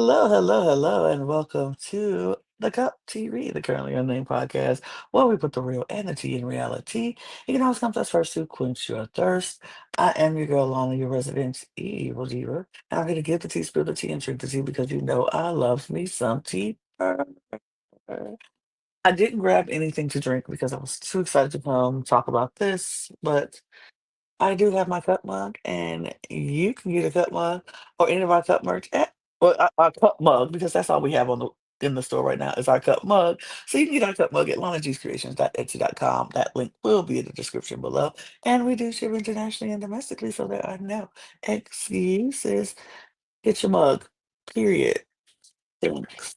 Hello, hello, hello, and welcome to the Cup TV, the Currently Unnamed Podcast, where we put the real and the tea in reality. You can always come to us first to quench your thirst. I am your girl, Lana, your resident evil diva. And I'm here to give the tea, spill the tea, and drink the tea because you know I love me some tea. I didn't grab anything to drink because I was too excited to come talk about this, but I do have my cup mug, and you can get a cup mug or any of our cup merch at well, our cup mug because that's all we have on the in the store right now is our cup mug. So you can get our cup mug at lanagcreations.etsy.com. That link will be in the description below. And we do ship internationally and domestically, so there are no excuses. Get your mug. Period. Thanks.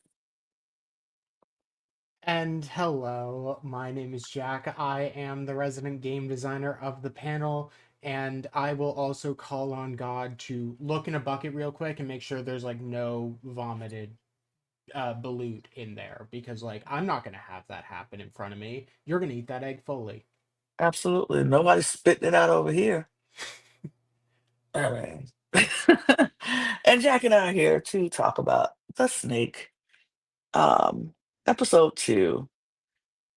And hello, my name is Jack. I am the resident game designer of the panel, and I will also call on God to look in a bucket real quick and make sure there's like no vomited balut in there because like I'm not gonna have that happen in front of me. You're gonna eat that egg fully. Absolutely. Nobody's spitting it out over here. All right. And Jack and I are here to talk about the snake. Um, episode 2.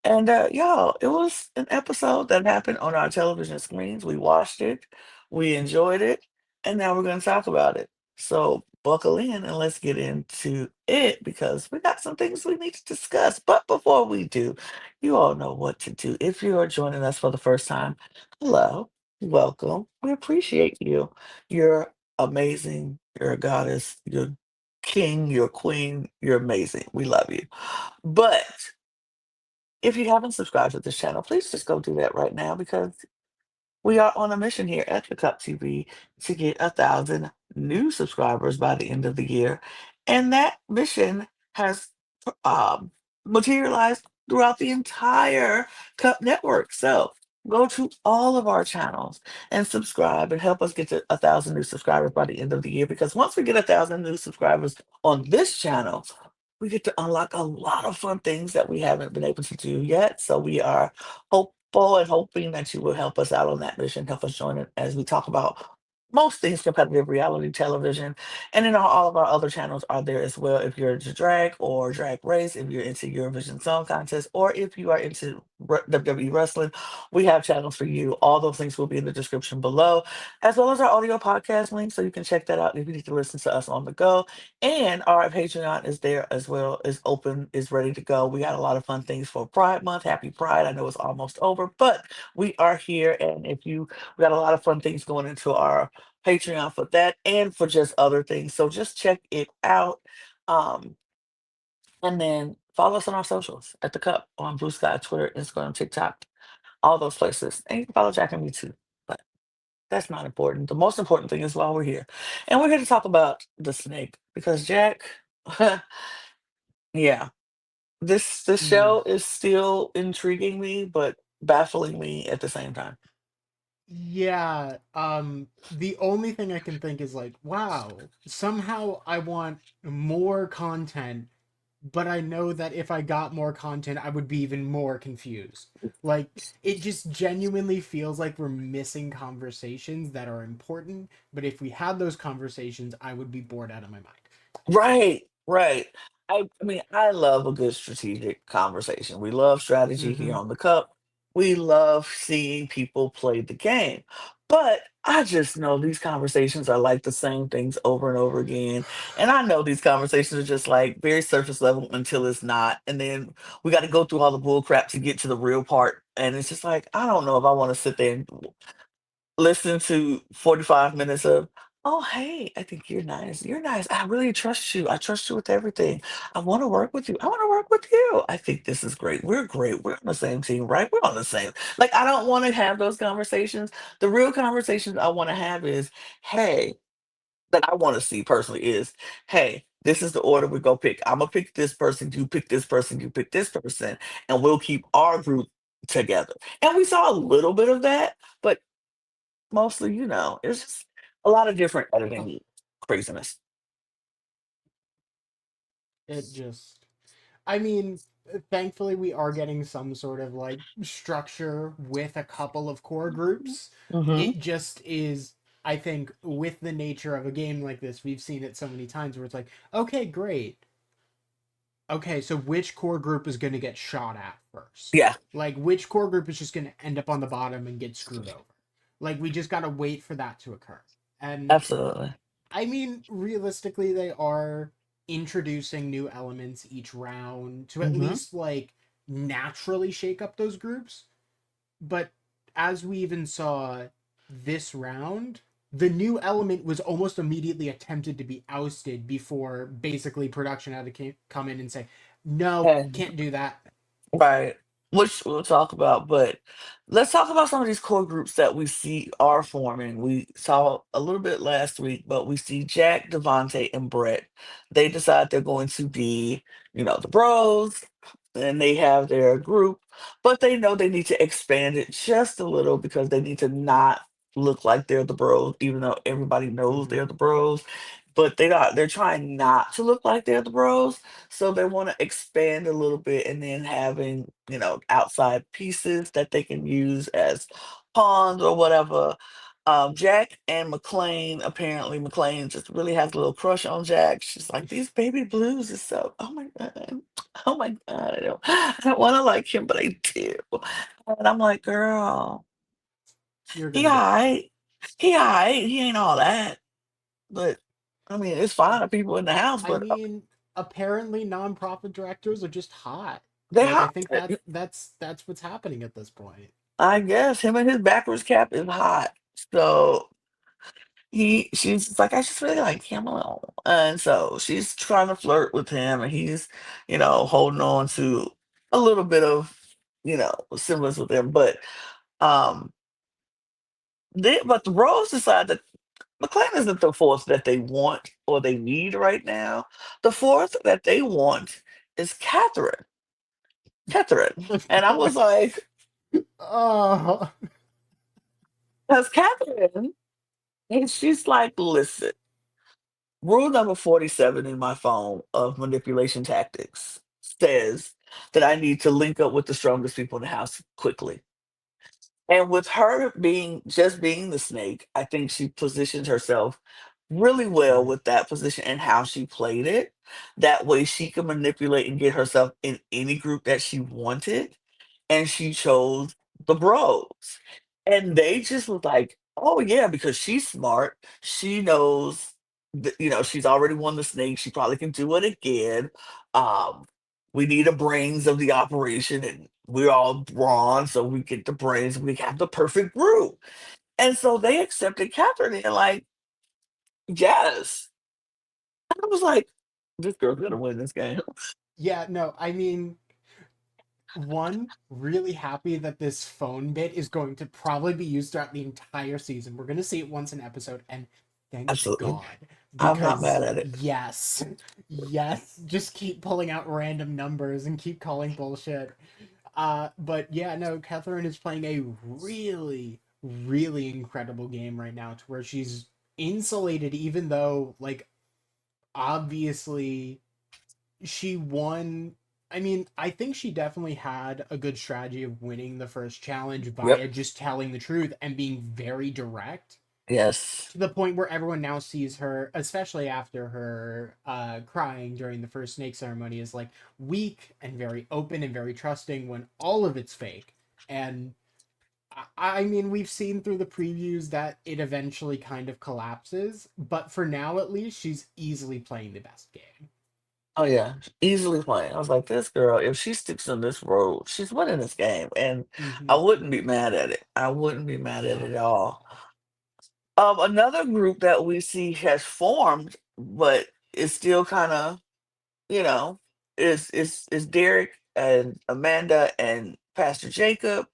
And y'all, it was an episode that happened on our television screens. We watched it, we enjoyed it, and now we're going to talk about it. So buckle in and let's get into it because we got some things we need to discuss. But before we do, you all know what to do. If you are joining us for the first time, hello, welcome. We appreciate you. You're amazing. You're a goddess. You're king. You're queen. You're amazing. We love you. But if you haven't subscribed to this channel, please just go do that right now because we are on a mission here at the Cup TV to get 1,000 new subscribers by the end of the year. And that mission has um, materialized throughout the entire Cup network. So go to all of our channels and subscribe and help us get to 1,000 new subscribers by the end of the year. Because once we get 1,000 new subscribers on this channel, we get to unlock a lot of fun things that we haven't been able to do yet. So we are hopeful and hoping that you will help us out on that mission, help us join it as we talk about most things competitive reality television. And then all of our other channels are there as well. If you're into drag or drag race, if you're into Eurovision Song Contest, or if you are into WWE wrestling, we have channels for you. All those links will be in the description below, as well as our audio podcast link. So you can check that out if you need to listen to us on the go. And our Patreon is there as well, is open, is ready to go. We got a lot of fun things for Pride Month. Happy Pride. I know it's almost over, but we are here. And if you, we got a lot of fun things going into our Patreon for that and for just other things. So just check it out. Um, and then follow us on our socials at the Cup on Blue Sky, Twitter, Instagram, TikTok, all those places. And you can follow Jack and me too. But that's not important. The most important thing is why we're here. And we're here to talk about the snake because Jack, yeah, this Mm, show is still intriguing me, but baffling me at the same time. yeah, the only thing I can think is like, wow, somehow I want more content, but I know that if I got more content, I would be even more confused. Like, it just genuinely feels like we're missing conversations that are important, but if we had those conversations, I would be bored out of my mind. Right, right. I mean, I love a good strategic conversation. We love strategy here Mm-hmm. on the Cup. We love seeing people play the game. But I just know these conversations are like the same things over and over again. And I know these conversations are just like very surface level until it's not. And then we got to go through all the bull crap to get to the real part. And it's just like, I don't know if I want to sit there and listen to 45 minutes of, oh, hey, I think you're nice. You're nice. I really trust you. I trust you with everything. I want to work with you. I want to work with you. I think this is great. We're great. We're on the same team, right? We're on the same. Like, I don't want to have those conversations. The real conversations I want to have is, hey, that I want to see personally is, hey, this is the order we go pick. I'm gonna pick this person, you pick this person, you pick this person, and we'll keep our group together. And we saw a little bit of that, but mostly, it's just a lot of different editing craziness. It just, I mean, thankfully we are getting some sort of like structure with a couple of core groups. Hmm. It just is. I think with the nature of a game like this, we've seen it so many times where it's like, okay, great. Okay, so which core group is going to get shot at first? Yeah, Like, which core group is just going to end up on the bottom and get screwed over? Like, we just got to wait for that to occur. And absolutely. I mean, realistically, they are introducing new elements each round to at Hmm. least, like, naturally shake up those groups. But as we even saw this round, the new element was almost immediately attempted to be ousted before basically production had to come in and say, no, And can't do that. right. Which we'll talk about, but let's talk about some of these core groups that we see are forming. We saw a little bit last week, but we see Jack, Devontae, and Brett. They decide they're going to be, the bros, and they have their group, but they know they need to expand it just a little because they need to not look like they're the bros, even though everybody knows Mm-hmm. they're the bros. But they're trying not to look like they're the bros, so they want to expand a little bit and then having, outside pieces that they can use as pawns or whatever. Jack and McLean, apparently McLean just really has a little crush on Jack. She's like, these baby blues is so, oh my God. Oh my God. I don't want to like him, but I do. And I'm like, girl, You're he gonna get there. alright. He alright. He ain't all that. But I mean, it's fine if people in the house, I but mean, apparently nonprofit directors are just hot. they Like, I hot. think that's what's happening at this point. I guess him and his backwards cap is hot. So she's just like, I just really like him alone. And so she's trying to flirt with him, and he's, holding on to a little bit of, semblance with him. Um, but the Rose decide that McLean isn't the fourth that they want or they need right now. The fourth that they want is Catherine. Catherine. And I was like, Oh, because Catherine, and she's like, listen. Rule number 47 in my phone of manipulation tactics says that I need to link up with the strongest people in the house quickly. And with her being the snake, I think she positioned herself really well mhm, with that position and how she played it. That way she could manipulate and get herself in any group that she wanted. And she chose the bros. And they just was like, oh yeah, because she's smart. She knows that, she's already won the snake. She probably can do it again. Um, we need a brains of the operation, and we're all brawn, so we get the brains, we have the perfect group. And so they accepted Catherine and like, yes. And I was like, this girl's gonna win this game. yeah, no, I mean, one, really happy that this phone bit is going to probably be used throughout the entire season. We're going to see it once an episode, and thank Absolutely. God. I'm not Because, mad at it. yes, yes, just keep pulling out random numbers and keep calling bullshit. But yeah, no, Catherine is playing a really, really incredible game right now to where she's insulated, even though, like, obviously she won. I mean, I think she definitely had a good strategy of winning the first challenge Yep. via just telling the truth and being very direct Yes. to the point where everyone now sees her, especially after her crying during the first snake ceremony, is like weak and very open and very trusting when all of it's fake. And I mean, we've seen through the previews that it eventually kind of collapses, but for now at least, she's easily playing the best game. Oh yeah, easily playing. I was like, this girl, if she sticks on this road, she's winning this game, and I Mm-hmm. wouldn't be mad at it. I wouldn't be mad at No. it at all. Another group that we see has formed, but it's still kind of, you know, is Derek and Amanda and Pastor Jacob.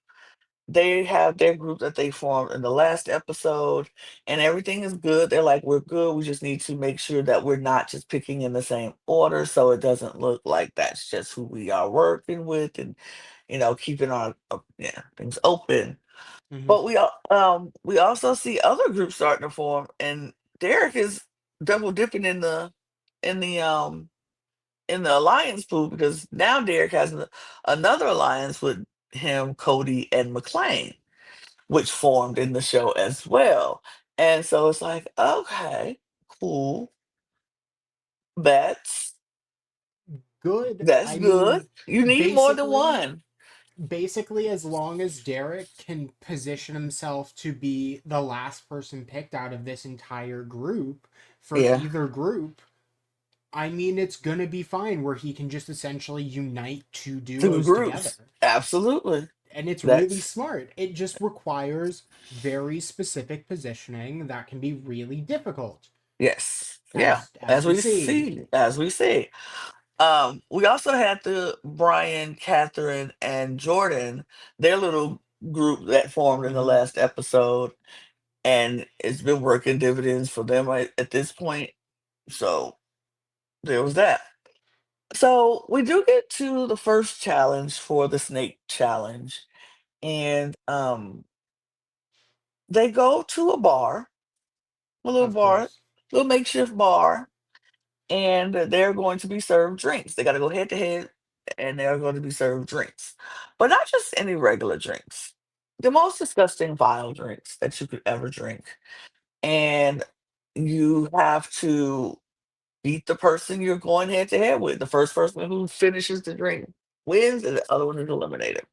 They have their group that they formed in the last episode, and everything is good. They're like, we're good. We just need to make sure that we're not just picking in the same order so it doesn't look like that's just who we are working with, and keeping our yeah, things open. Mm-hmm. But we also see other groups starting to form, and Derek is double dipping in the um in the alliance pool because now Derek has another alliance with him, Cody, and McLean, which formed in the show as well. And so it's like, okay, cool. That's Good. that's I good. mean, You need more than basically, one. basically, as long as Derek can position himself to be the last person picked out of this entire group for Yeah. either group, I mean, it's gonna be fine where he can just essentially unite two Two duos groups. together. Absolutely. And it's really That's smart. It just requires very specific positioning that can be really difficult, yes. Yeah. as we see. As we see. We also had the Brian, Catherine, and Jordan, their little group that formed in the Hmm. last episode, and it's been working dividends for them at this point. So there was that. So we do get to the first challenge for the snake challenge, and they go to a bar, a little Of bar, course. little makeshift bar, and they're going to be served drinks. They got to go head to head, and they're going to be served drinks, but not just any regular drinks. The most disgusting, vile drinks that you could ever drink, and you have to beat the person you're going head to head with. The first person who finishes the drink wins, and the other one is eliminated.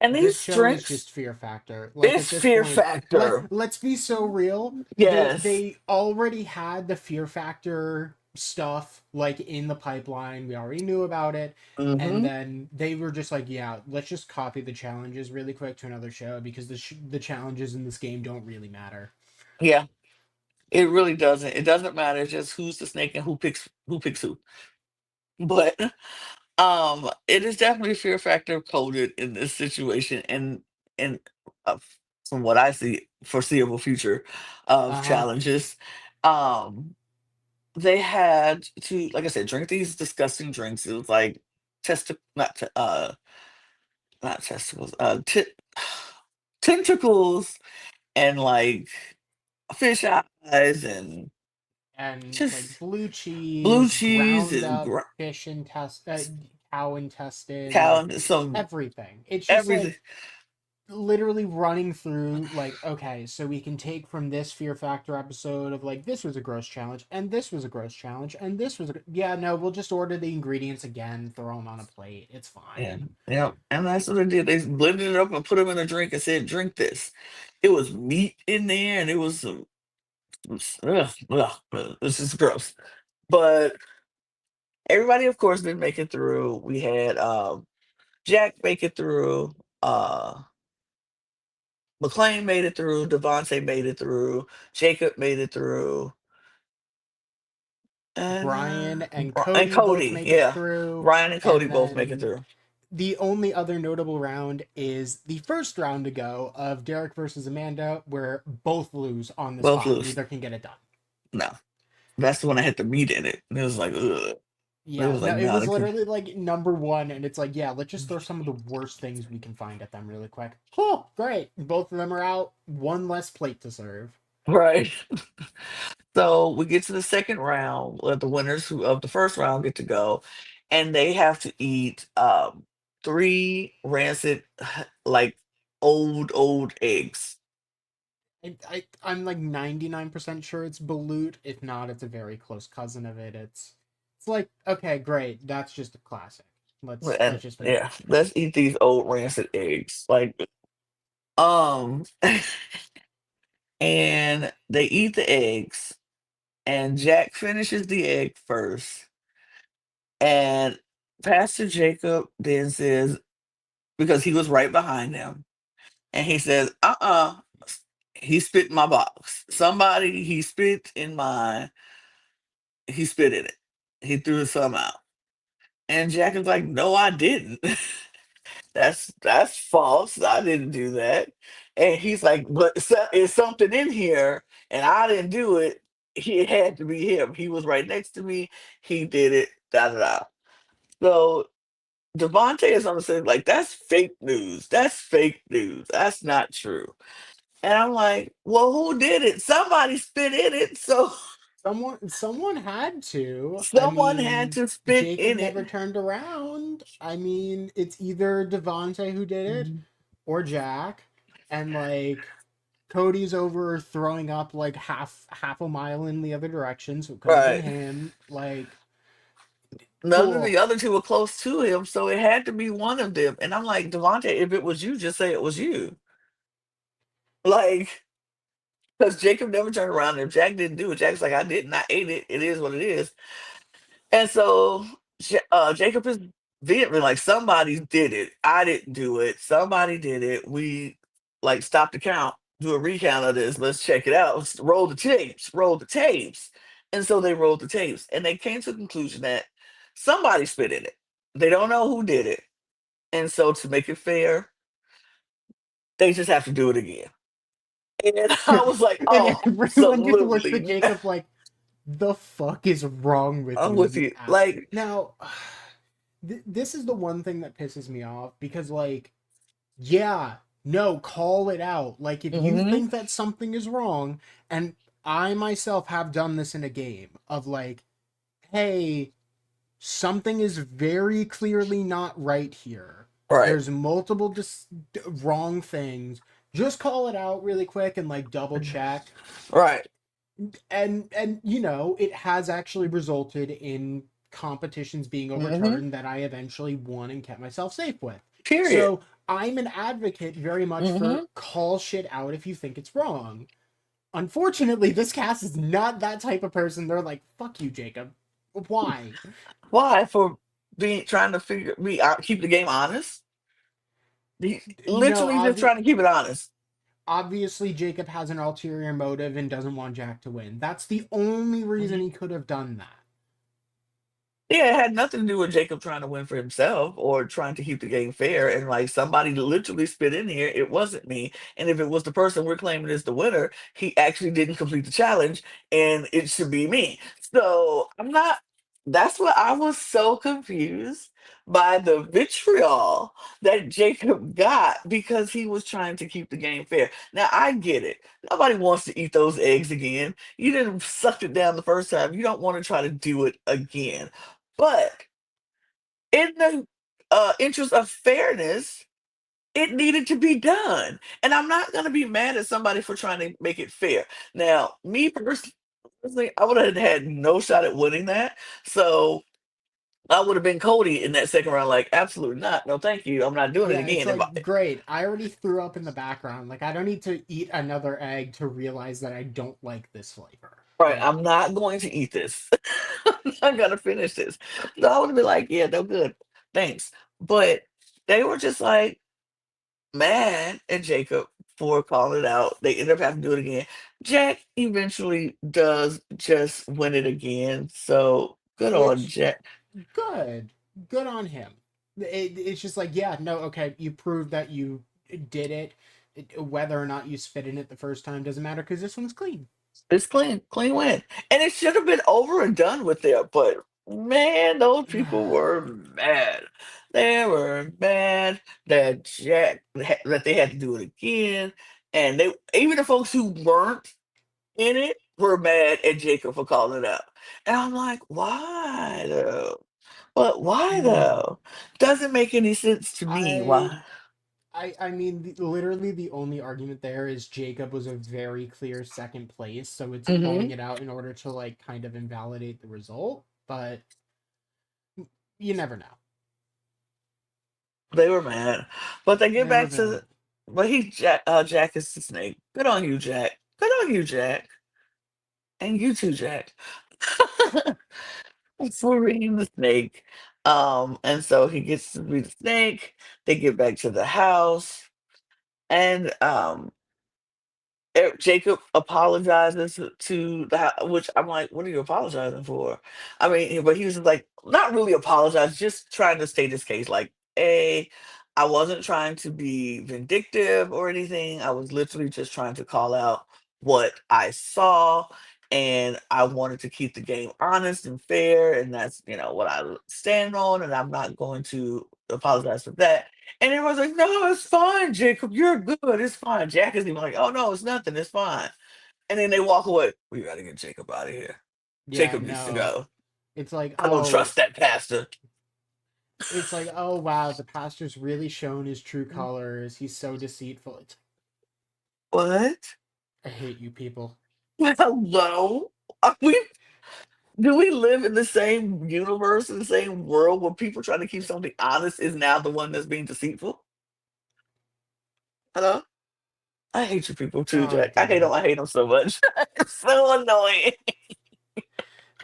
And This these show is drinks, just fear factor. Like at it's this fear point, factor. let's be so real. Yes. They already had the fear factor stuff like in the pipeline. We already knew about it. And Hmm. then they were just like, yeah, let's just copy the challenges really quick to another show because the challenges in this game don't really matter. Yeah. It really doesn't. It doesn't matter. It's just who's the snake and who picks who. But it is definitely fear factor coded in this situation, and uh, from what I see, foreseeable future of Uh-huh. challenges. Um, they had to, like I said, drink these disgusting drinks. It was like not testicles, tentacles and like fish eyes and And like just blue blue cheese, cheese ground and up cow intestine, cow like and some everything. It's just everything. like literally running through like, okay, so we can take from this fear factor episode of like this was a gross challenge and this was a gross challenge and this was a, yeah, no, we'll just order the ingredients again, throw them on a plate, it's Yeah, fine. yeah, and that's what they did. They blended it up and put them in a drink and said, "Drink this." It was meat in there, and it was some. Ugh, ugh, this is gross. But everybody, of course, didn't make it through. We had Jack make it through. McLean made it through. Devontae made it through. Jacob made it through, and Brian and And Cody both Cody. make it Yeah, through, Ryan and Cody and both make it then through. the only other notable round is the first round to go of Derek versus Amanda, where both lose on the Both spot. lose. Neither can get it done. No, that's the one that had the meat in it. And it was like, ugh. It Yeah, was like, no, it no, was literally like number one, and it's like, yeah, let's just throw some of the worst things we can find at them really quick. Cool, great. Both of them are out. One less plate to serve. right. So we get to the second round. The winners of the first round get to go, and they have to eat three rancid, like old eggs. I'm like 99% sure it's balut. If not, it's a very close cousin of it. It's like, okay, great. That's just a classic. Let's And just move yeah, on. let's eat these old rancid eggs. Like, um, and they eat the eggs, and Jack finishes the egg first, and Pastor Jacob then says, because he was right behind him, and he says, he spit in my box. Somebody, he spit in it. He threw some out. And Jack is like, no, I didn't. That's false. I didn't do that. And he's like, but it's something in here, and I didn't do it. It had to be him. He was right next to me. He did it. Da da da. So Devontae is on the side like, that's fake news. That's fake news. That's not true. And I'm like, well, who did it? Somebody spit in it. So Someone had to. I someone had mean, to spit Jacob in it. never turned around. I mean, it's either Devonte who did it Mhm. or Jack. And like, Cody's over throwing up like half a mile in the other direction, so it could have been Right. him. Like, None of cool. the other two were close to him, so it had to be one of them. And I'm like, Devontae, if it was you, just say it was you. Like, because Jacob never turned around. And if Jack didn't do it, Jack's like, I didn't. I ate it. It is what it is. And so Jacob is vehemently like, somebody did it. I didn't do it. Somebody did it. We like stop the count, do a recount of this. Let's check it out. Let's roll the tapes. Roll the tapes. And so they rolled the tapes, and they came to the conclusion that somebody spit in it. They don't know who did it, and so to make it fair, they just have to do it again. And I was like, And oh, everyone just looks at absolutely. Jacob like, the fuck is wrong with I'm you, with you you. ass. Like, Now, this is the one thing that pisses me off because, like, yeah, no, call it out. Like, if you hmm think that something is wrong, and I myself have done this in a game of like, hey, something is very clearly not right here. right, There's multiple wrong things. Just call it out really quick and like double check. right. And you know, it has actually resulted in competitions being hmm overturned that I eventually won and kept myself safe with. Period. So I'm an advocate very much for hmm call shit out if you think it's wrong. Unfortunately, this cast is not that type of person. They're like, fuck you, Jacob. Why? Why? For being trying to figure be keep the game honest. No, Literally just trying to keep it honest. obviously Jacob has an ulterior motive and doesn't want Jack to win. That's the only reason Mhm. he could have done that. Yeah, it had nothing to do with Jacob trying to win for himself or trying to keep the game fair. And like somebody literally spit in here, it wasn't me. And if it was the person we're claiming is the winner, he actually didn't complete the challenge, and it should be me. So I'm not. That's what I was so confused by the vitriol that Jacob got because he was trying to keep the game fair. Now I get it. Nobody wants to eat those eggs again. You didn't sucked it down the first time. You don't want to try to do it again. But in the interest of fairness, it needed to be done. And I'm not going to be mad at somebody for trying to make it fair. Now, me personally, I would have had no shot at winning that. So I would have been Cody in that second round, like, absolutely not. No, thank you. I'm not doing it Yeah, it's again. And like, great. I already threw up in the background. Like, I don't need to eat another egg to realize that I don't like this flavor. right, Like, I'm not going to eat this. I'm not going to finish this. So I would have been like, yeah, no good. Thanks. But they were just like, mad at Jacob for calling it out. They end up having to do it again. Jack eventually does just win it again. So good on which, Jack. good. Good on him. It's just like, yeah, no, okay, you proved that you did it. Whether or not you spit in it the first time doesn't matter because this one's clean. It's clean, clean win. And it should have been over and done with there, but man, those people were mad. They were mad that that they had to do it again. And they even the folks who weren't in it were mad at Jacob for calling it out. And I'm like, why though? But why though? Doesn't make any sense to me. I Why? I mean, literally the only argument there is Jacob was a very clear second place, so it's hmm calling it out in order to like kind of invalidate the result. But you never know. They were mad. But they get They were back very. to but Jack is the snake. Good on you, Jack. Good on you, Jack. And you too, Jack. For being the snake. And so he gets to be the snake. They get back to the house. And Jacob apologizes to which I'm like, what are you apologizing for? I mean, but he was like, not really apologize, just trying to state his case. Like, I wasn't trying to be vindictive or anything. I was literally just trying to call out what I saw, and I wanted to keep the game honest and fair, and that's what I stand on, and I'm not going to apologize for that. And everyone's like, no, it's fine, Jacob. You're good. It's fine. Jack is even like, oh, no, it's nothing. It's fine. And then they walk away. We got to get Jacob out of here. Yeah, Jacob needs to no. go. It's like, I don't trust that pastor. oh wow, the pastor's really shown his true colors. He's so deceitful. It's What? I hate you people. Hello? Are we, do we live in the same universe, in the same world where people trying to keep something honest is now the one that's being deceitful? Hello? I hate you people too, Oh Jack. damn it. I hate them so much. It's so annoying.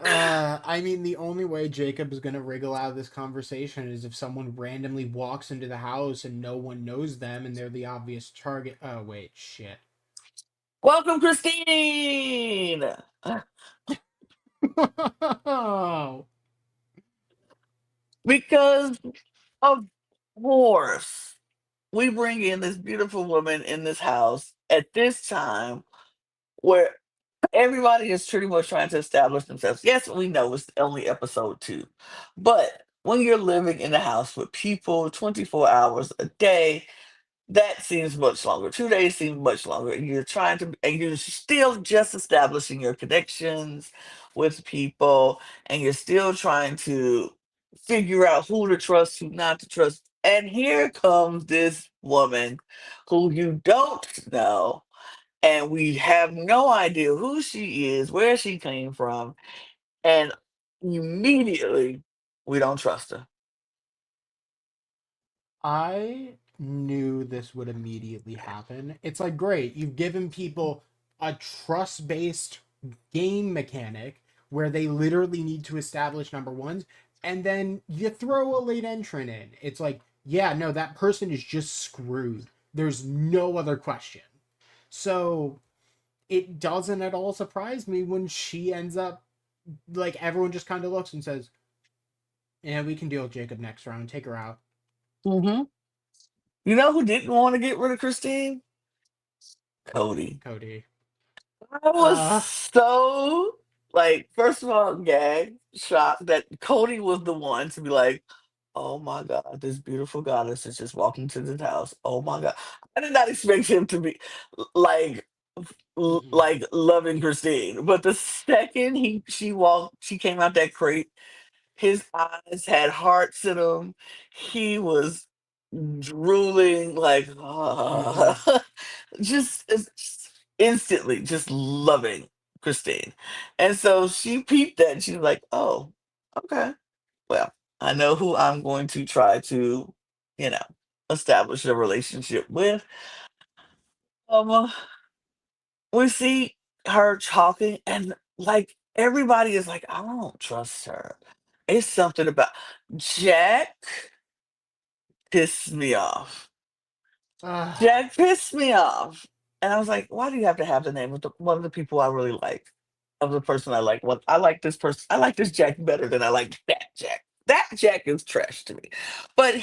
I mean, the only way Jacob is gonna wriggle out of this conversation is if someone randomly walks into the house and no one knows them and they're the obvious target. Oh wait, shit. Welcome, Christine. Oh, Because of course we bring in this beautiful woman in this house at this time where everybody is pretty much trying to establish themselves. Yes, we know it's only episode 2, but when you're living in a house with people 24 hours a day, that seems much longer. 2 days seems much longer. And you're trying to, and you're still just establishing your connections with people, and you're still trying to figure out who to trust, who not to trust. And here comes this woman who you don't know, and we have no idea who she is, where she came from, and immediately we don't trust her. I knew this would immediately happen. It's like, great, you've given people a trust based game mechanic where they literally need to establish number ones, and then you throw a late entrant in. It's like, yeah, no, that person is just screwed. There's no other question. So it doesn't at all surprise me when she ends up, like, everyone just kind of looks and says, yeah, we can deal with Jacob next round. Take her out. Hmm. You know who didn't want to get rid of Christine? Cody. Cody. I was Uh, so like, first of all, gagged, shocked that Cody was the one to be like, "Oh my God, this beautiful goddess is just walking to this house. Oh my God." I did not expect him to be like mm-mm. like loving Christine. But the second she came out that crate, his eyes had hearts in them. He was drooling like Mm-hmm. just instantly just loving Christine. And so she peeped that and she was like, "Oh, okay. Well, I know who I'm going to try to, you know, establish a relationship with." Um, we see her talking, and like everybody is like, "I don't trust her." It's something about Jack pissed me off. Uh, Jack pissed me off. And I was like, why do you have to have the name of one of the people I really like? Of the person I like. Well, I like this person. I like this Jack better than I like that Jack. That Jack is trash to me. But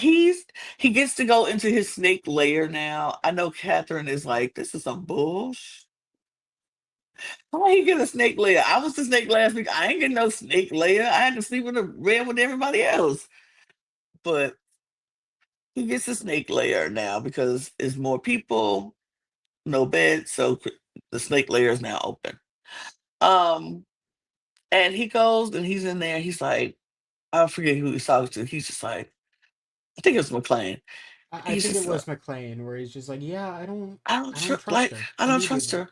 he gets to go into his snake lair now. I know Catherine is like, this is some bullsh. How he get a snake lair? I was the snake last week. I ain't getting no snake lair. I had to sleep in the bed with everybody else. But he gets a snake lair now because it's more people, no bed, so the snake layer is now open. Um, and he goes and he's in there. He's like, I forget who he's talking to. He's just like, I think it was McLean. I He's think it just like, was McLean where he's just like, yeah, I don't trust like her I don't trust immediately. her.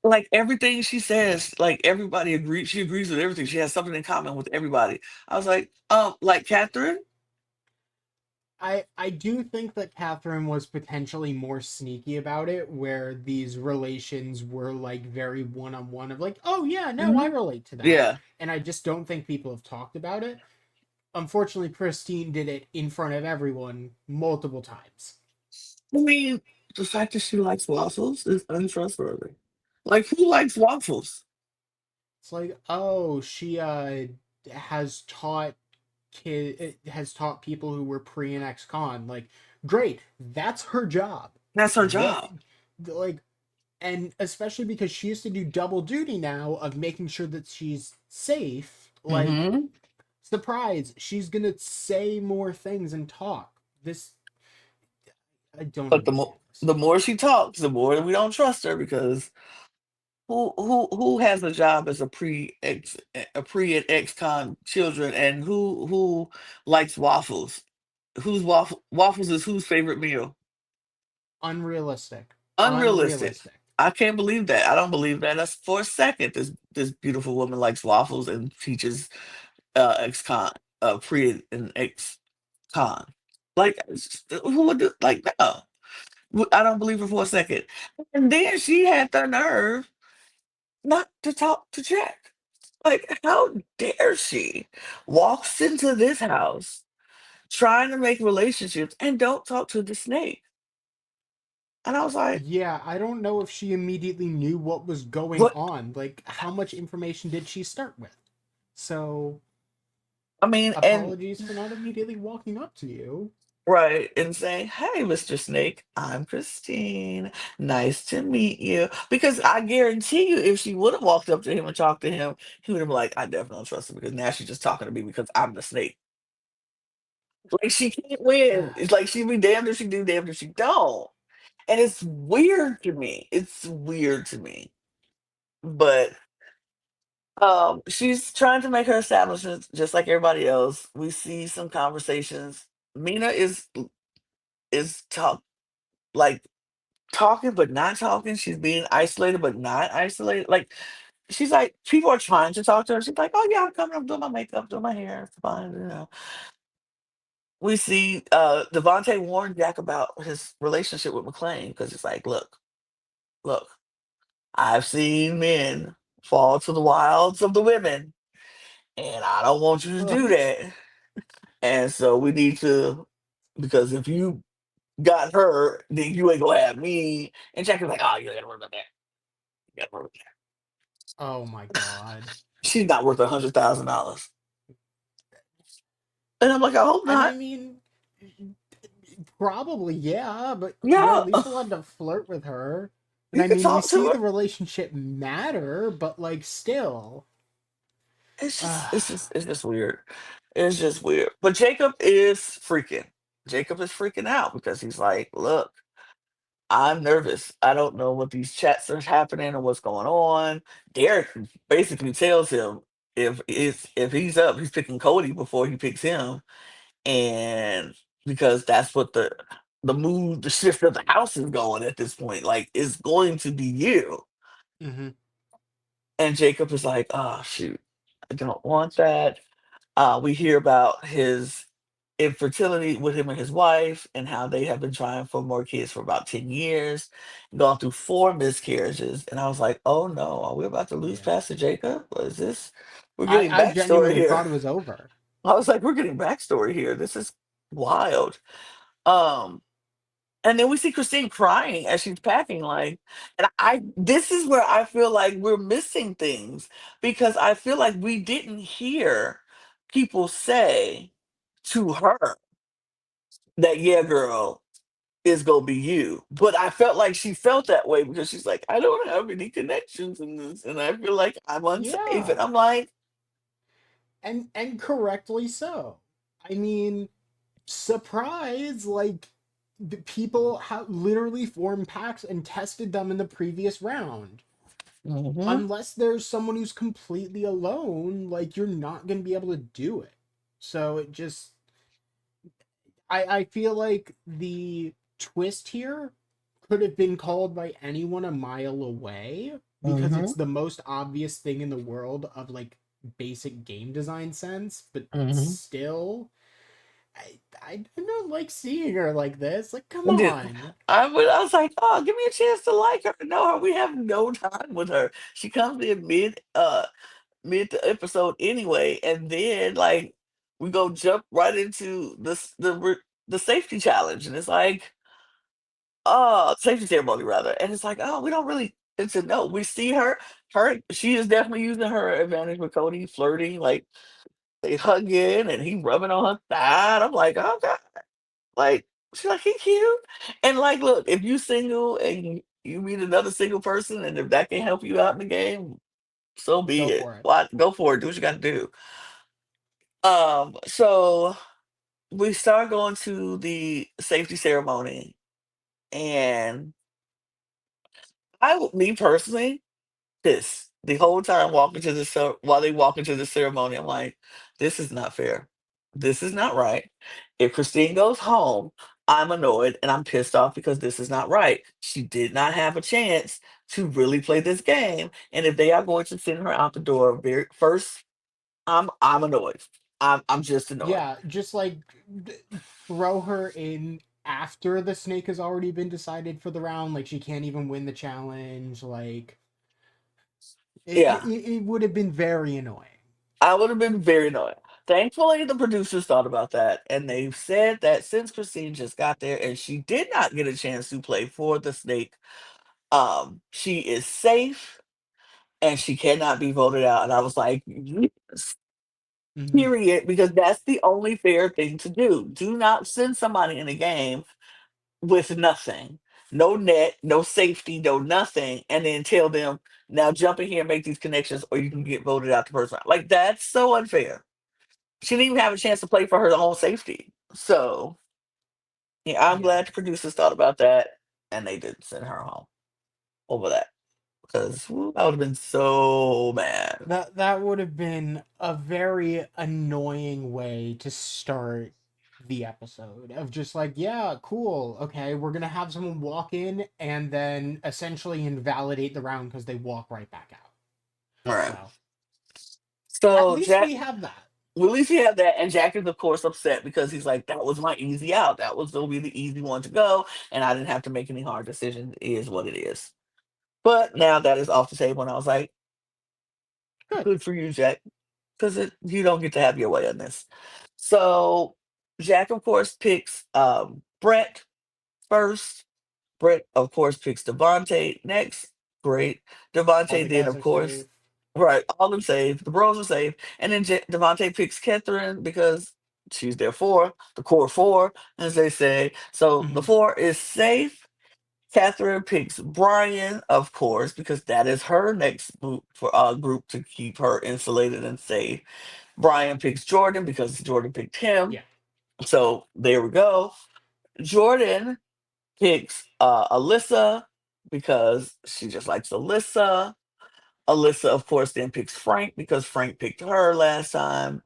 Like everything she says, like everybody agrees. She agrees with everything. She has something in common with everybody. I was like Catherine. I do think that Catherine was potentially more sneaky about it, where these relations were like very one on one of like, oh yeah, no, I Hmm. relate to that, Yeah, and I just don't think people have talked about it. Unfortunately, Christine did it in front of everyone multiple times. I mean, the fact that she likes waffles is untrustworthy. Like, who likes waffles? It's like, oh, she has taught has taught people who were pre and ex con. Like, great, that's her job. That's her What, job. like, and especially because she has to do double duty now of making sure that she's safe. Like, Hmm. surprise, she's gonna say more things and talk. This, I don't But understand this. the more she talks, the more we don't trust her because who has a job as a pre and ex con children, and who likes waffles? Waffles is whose favorite meal? Unrealistic. Unrealistic. Unrealistic. I can't believe that. I don't believe that. That's for a second. This beautiful woman likes waffles and teaches ex con pre and ex con. Like who would do like no? I don't believe her for a second. And then she had the nerve not to talk to Jack. Like, how dare she walks into this house trying to make relationships and don't talk to the snake? And I was like, Yeah, I don't know if she immediately knew what was going what? on. Like, how much information did she start with? So, I mean, and apologies for not immediately walking up to you. right, and saying, "Hey, Mr. Snake, I'm Christine. Nice to meet you." Because I guarantee you, if she would have walked up to him and talked to him, he would have been like, "I definitely don't trust him because now she's just talking to me because I'm the snake." Like she can't win. It's like she be damned if she do, damned if she don't. And it's weird to me. It's weird to me. But she's trying to make her establishments just like everybody else. We see some conversations. Mina is like talking but not talking. She's being isolated but not isolated. Like she's like people are trying to talk to her. She's like, "Oh yeah, I'm coming. I'm doing my makeup, doing my hair. It's fine." We see Devontae warned Jack about his relationship with McClain because it's like, look, I've seen men fall to the wilds of the women, and I don't want you to do What? that. And so we need to, because if you got her, then you ain't gonna have me. And Jack is like, oh, you gotta worry about that. You gotta worry about that. Oh my god. She's not worth $100,000. And I'm like, I hope And I not. mean, probably, yeah, but you're Yeah, at least allowed to flirt with her. And you I can mean, we talk to see her. the relationship matter, but like, still. It's just weird. It's just weird. But Jacob is freaking. Jacob is freaking out because he's like, look, I'm nervous. I don't know what these chats are happening or what's going on. Derek basically tells him if he's up, he's picking Cody before he picks him, and because that's what the move, the shift of the house is going at this point. Like it's going to be you. Hmm. And Jacob is like, oh shoot, I don't want that. We hear about his infertility with him and his wife and how they have been trying for more kids for about 10 years, gone through four miscarriages. And I was like, oh no, are we about to lose Yeah. Pastor Jacob? What is this? We're I, getting I backstory genuinely here. thought it was over. I was like, we're getting backstory here. This is wild. Um, and then we see Christine crying as she's packing, like, and this is where I feel like we're missing things because I feel like we didn't hear people say to her that, yeah, girl, is gonna be you. But I felt like she felt that way because she's like, I don't have any connections in this, and I feel like I'm unsafe. And Yeah. I'm like, And correctly so. I mean, surprise, like the people have literally formed packs and tested them in the previous round. mm-hmm, Unless there's someone who's completely alone, like you're not going to be able to do it. So it just I feel like the twist here could have been called by anyone a mile away because mm-hmm, it's the most obvious thing in the world of like basic game design sense, but mm-hmm. still I don't like seeing her like this. Like, come And then on. I was like, oh, give me a chance to like her. No, we have no time with her. She comes in mid the episode anyway, and then like we go jump right into the safety challenge, and it's like, oh, safety ceremony rather, and it's like, oh, we don't really get to know. We see her, she is definitely using her advantage with Cody, flirting, like they hugging, and he rubbing on her thigh. And I'm like, oh god, like she's like he cute, and like, look, if you single and you meet another single person, and if that can help you out in the game, so be Go it. for it. Why go for it? Do what you got to do. So we start going to the safety ceremony, and me personally, this the whole time walking to while they walk into the ceremony, I'm like, this is not fair. This is not right. If Christine goes home, I'm annoyed and I'm pissed off because this is not right. She did not have a chance to really play this game. And if they are going to send her out the door very first, I'm annoyed. I'm just annoyed. Yeah, just like d- throw her in after the snake has already been decided for the round. Like she can't even win the challenge. Like Yeah, it would have been very annoying. I would have been very annoyed. Thankfully, the producers thought about that, and they've said that since Christine just got there and she did not get a chance to play for the snake, she is safe and she cannot be voted out. And I was like, yes, Hmm. period, because that's the only fair thing to do. Do not send somebody in a game with nothing, no net, no safety, no nothing, and then tell them, now jump in here and make these connections, or you can get voted out the first round. Like, that's so unfair. She didn't even have a chance to play for her own safety. So, yeah, I'm Yeah. glad the producers thought about that and they didn't send her home over that because I would have been so mad. That would have been a very annoying way to start the episode of just like, yeah, cool. Okay, we're going to have someone walk in and then essentially invalidate the round because they walk right back out. All right. So, at So, least Jack, we have that. well, at least he had that. And Jack is, of course, upset because he's like, that was my easy out. That was going to be the easy one to go. And I didn't have to make any hard decisions. It is what it is. But now that is off the table. And I was like, Good. good for you, Jack, because you don't get to have your way on this. So, Jack, of course, picks Brett first. Brett, of course, picks Devontae next. Great. All Devontae the then, guys of are course, safe. right, all them saved. The bros are safe. And then Devontae picks Catherine because she's their four, the core four, as they say. So the Hmm. four is safe. Catherine picks Brian, of course, because that is her next group for group to keep her insulated and safe. Brian picks Jordan because Jordan picked him. Yeah. So there we go. Jordan picks Alyssa because she just likes Alyssa. Alyssa, of course, then picks Frank because Frank picked her last time.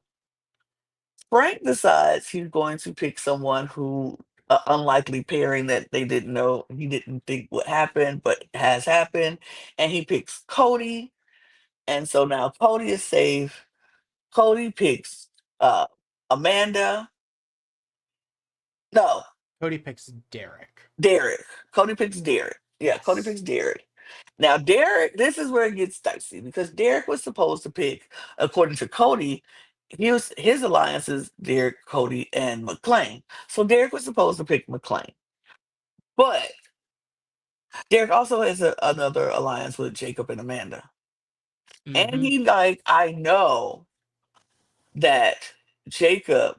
Frank decides he's going to pick someone who, unlikely pairing that they didn't know, he didn't think would happen, but has happened. And he picks Cody. And so now Cody is safe. Cody picks uh, Amanda. No, Cody picks Derek. Derek. Cody picks Derek. Yeah, Cody Yes. picks Derek. Now, Derek, this is where it gets dicey because Derek was supposed to pick, according to Cody, his alliance is Derek, Cody, and McClain. So Derek was supposed to pick McClain. But Derek also has another alliance with Jacob and Amanda. And Hmm. he like, I know that Jacob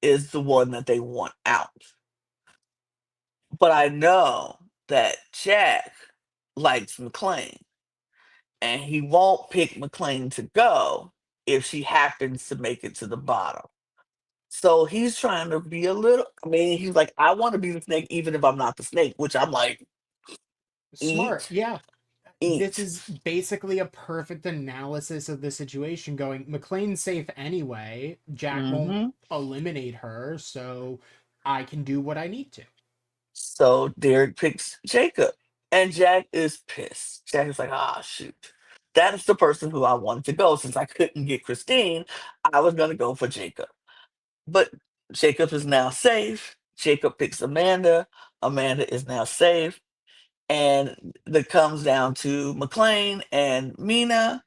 is the one that they want out. But I know that Jack likes McClain. And he won't pick McLean to go if she happens to make it to the bottom. So he's trying to be a little. I mean, he's like, I want to be the snake, even if I'm not the snake. Which I'm like, Smart. eat, Yeah. This eat. is basically a perfect analysis of the situation going McLean's safe anyway. Jack won't Hmm. eliminate her, so I can do what I need to. So Derek picks Jacob, and Jack is pissed. Jack is like, ah, shoot. That is the person who I wanted to go. Since I couldn't get Christine, I was going to go for Jacob. But Jacob is now safe. Jacob picks Amanda. Amanda is now safe. And that comes down to McLean and Mina.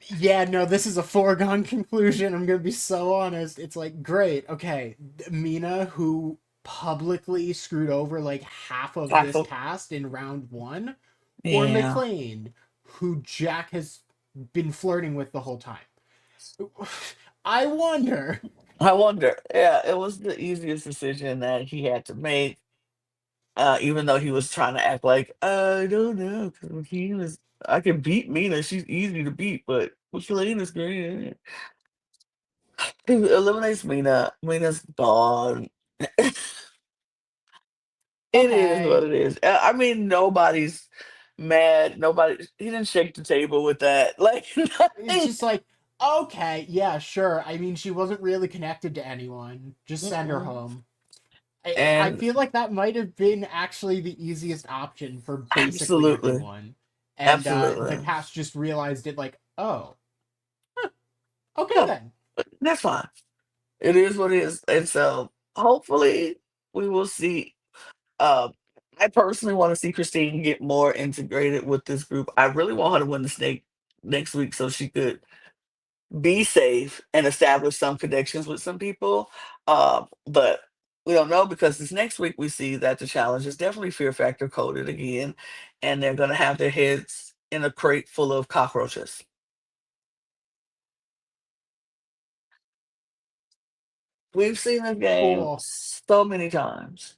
Yeah, no, this is a foregone conclusion. I'm gonna be so honest. It's like, great, okay. Mina, who publicly screwed over like half of Half this of, cast in round one, or yeah, McLean, who Jack has been flirting with the whole time. I wonder. I wonder. Yeah, it was the easiest decision that he had to make. Even though he was trying to act like I don't know, because he was. I can beat Mina. She's easy to beat, but McLean is great. He eliminates Mina. Mina's gone. It is what Okay. it is. I mean, nobody's mad. Nobody. He didn't shake the table with that. Like It's nothing. just like, okay, yeah, sure. I mean, she wasn't really connected to anyone. Just send her Mm-mm. home. I And feel like that might have been actually the easiest option for basically absolutely, everyone. And the absolutely. cast just realized it like, oh, okay Yeah, then. that's fine. It is what it is. And so hopefully we will see. Uh, I personally want to see Christine get more integrated with this group. I really want her to win the snake next week so she could be safe and establish some connections with some people. But we don't know because this next week we see that the challenge is definitely fear factor coded again, and they're going to have their heads in a crate full of cockroaches. We've seen this game Cool. so many times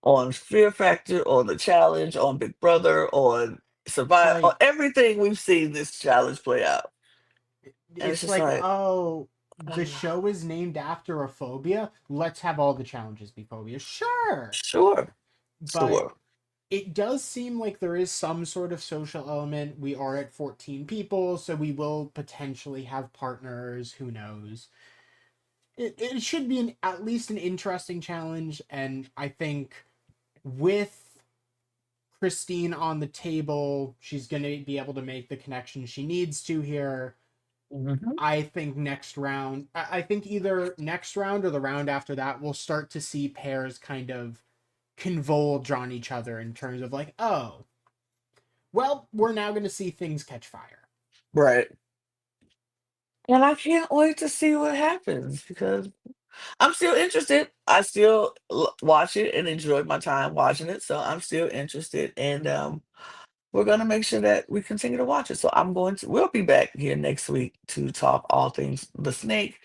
on Fear Factor, on the challenge, on Big Brother, on It's Survive, on like everything we've seen this challenge play out. And it's it's just like, like, oh, the show is named after a phobia. Let's have all the challenges be phobias. Sure. sure, But sure. it does seem like there is some sort of social element. We are at 14 people, so we will potentially have partners. Who knows? It should be at least an interesting challenge. And I think with Christine on the table, she's going to be able to make the connection she needs to here. Mhm. I think next round, I think either next round or the round after that, we'll start to see pairs kind of convolge on each other in terms of like, oh, well, we're now going to see things catch fire. Right. And I can't wait to see what happens because I'm still interested. I still watch it and enjoy my time watching it. So I'm still interested. And we're going to make sure that we continue to watch it. So we'll be back here next week to talk all things The Snake.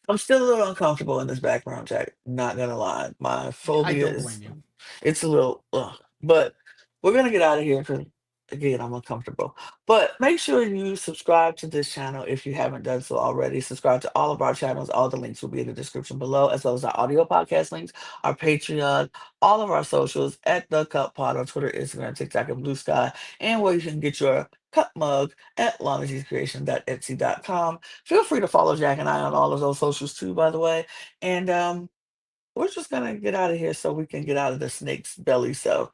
I'm still a little uncomfortable in this background check. Not gonna lie, my I phobia don't blame is you. it's a little, ugh. But we're gonna get out of here because again, I'm uncomfortable. But make sure you subscribe to this channel if you haven't done so already. Subscribe to all of our channels. All the links will be in the description below, as well as our audio podcast links, our Patreon, all of our socials at the Cup Pod on Twitter, Instagram, TikTok, and Blue Sky, and where you can get your cup mug at lanagcreation.etsy.com. Feel free to follow Jack and I on all of those socials too, by the way. And we're just gonna get out of here so we can get out of the snake's belly. So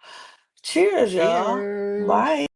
cheers, y'all. Cheers. Bye.